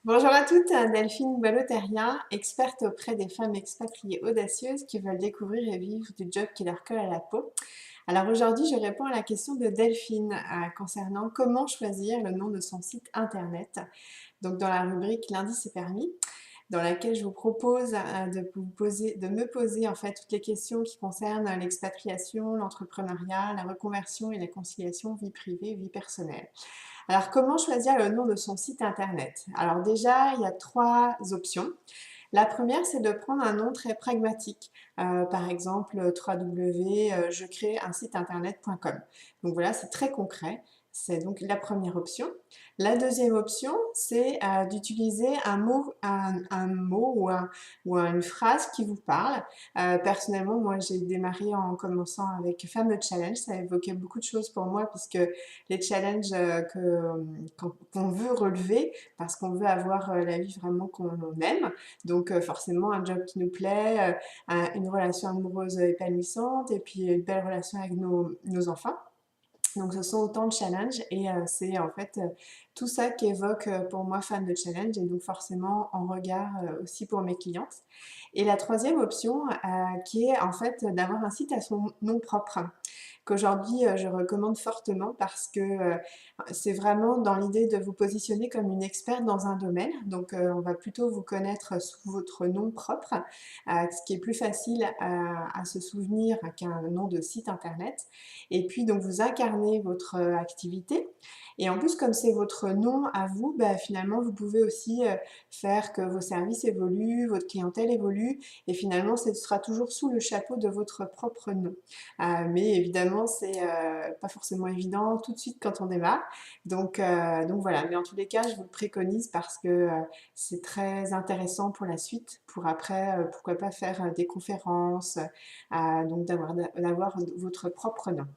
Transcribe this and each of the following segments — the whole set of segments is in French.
Bonjour à toutes, Delphine Baloteria, experte auprès des femmes expatriées audacieuses qui veulent découvrir et vivre du job qui leur colle à la peau. Alors aujourd'hui, je réponds à la question de Delphine concernant comment choisir le nom de son site internet. Donc dans la rubrique Lundi c'est permis, dans laquelle je vous propose de me poser en fait toutes les questions qui concernent l'expatriation, l'entrepreneuriat, la reconversion et la conciliation vie privée, vie personnelle. Alors, comment choisir le nom de son site internet? Alors déjà, il y a trois options. La première, c'est de prendre un nom très pragmatique. Par exemple, www, je crée un site internet.com. Donc voilà, c'est très concret. C'est donc la première option. La deuxième option, c'est d'utiliser un mot ou une phrase qui vous parle. Personnellement, moi, j'ai démarré en commençant avec Fameux Challenge. Ça évoquait beaucoup de choses pour moi puisque les challenges qu'on veut relever parce qu'on veut avoir la vie vraiment qu'on aime. Donc forcément un job qui nous plaît, une relation amoureuse épanouissante et puis une belle relation avec nos enfants. Donc ce sont autant de challenges et c'est en fait tout ça qu'évoque pour moi fan de challenge et donc forcément en regard aussi pour mes clientes. Et la troisième option qui est en fait d'avoir un site à son nom propre qu'aujourd'hui je recommande fortement parce que c'est vraiment dans l'idée de vous positionner comme une experte dans un domaine. Donc on va plutôt vous connaître sous votre nom propre, ce qui est plus facile à se souvenir qu'un nom de site internet. Et puis donc vous incarnez votre activité. Et en plus, comme c'est votre nom à vous, bah, finalement, vous pouvez aussi faire que vos services évoluent, votre clientèle évolue, et finalement, ce sera toujours sous le chapeau de votre propre nom. Mais évidemment, c'est pas forcément évident tout de suite quand on démarre. Donc voilà, mais en tous les cas, je vous le préconise parce que c'est très intéressant pour la suite, pour après, pourquoi pas faire des conférences, donc d'avoir votre propre nom.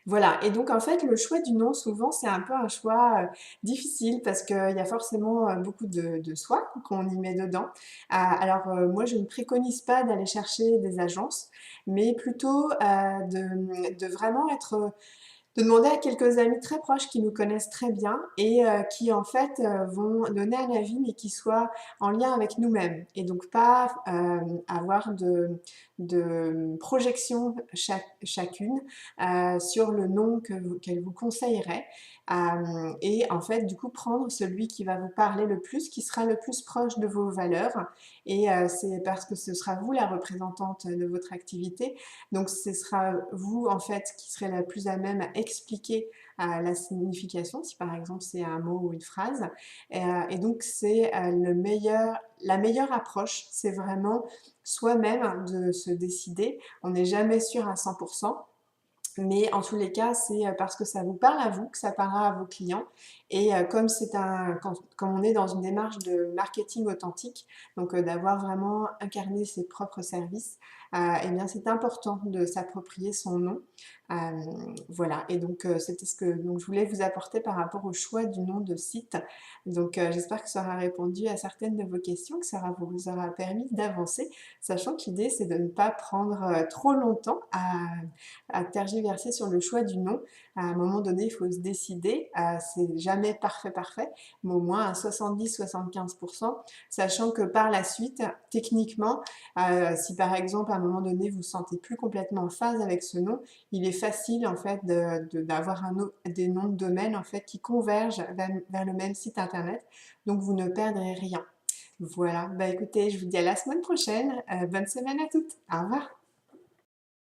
Voilà, et donc en fait, le choix du nom, souvent, c'est un peu un choix difficile parce qu'il y a forcément beaucoup de soi qu'on y met dedans. Alors, moi, je ne préconise pas d'aller chercher des agences, mais plutôt de vraiment de demander à quelques amis très proches qui nous connaissent très bien et qui en fait vont donner un avis mais qui soit en lien avec nous-mêmes et donc pas avoir de projection chacune sur le nom qu'elle vous conseillerait et en fait du coup prendre celui qui va vous parler le plus, qui sera le plus proche de vos valeurs et c'est parce que ce sera vous la représentante de votre activité donc ce sera vous en fait qui serez la plus à même à expliquer la signification, si par exemple c'est un mot ou une phrase. Et donc c'est la meilleure approche, c'est vraiment soi-même de se décider. On n'est jamais sûr à 100%. Mais en tous les cas, c'est parce que ça vous parle à vous, que ça parlera à vos clients. Et comme on est dans une démarche de marketing authentique, donc d'avoir vraiment incarné ses propres services, eh bien c'est important de s'approprier son nom. Euh, voilà, et donc c'était ce que donc, je voulais vous apporter par rapport au choix du nom de site. Donc j'espère que ça aura répondu à certaines de vos questions, que vous aura permis d'avancer, sachant que l'idée c'est de ne pas prendre trop longtemps à tergiverser sur le choix du nom. À un moment donné, il faut se décider. C'est jamais parfait, parfait, mais au moins à 70-75%, sachant que par la suite, techniquement, si par exemple à un moment donné vous ne sentez plus complètement en phase avec ce nom, il est facile en fait d'avoir des noms de domaine en fait qui convergent vers le même site internet, donc vous ne perdrez rien. Voilà, bah écoutez, je vous dis à la semaine prochaine. Bonne semaine à toutes. Au revoir.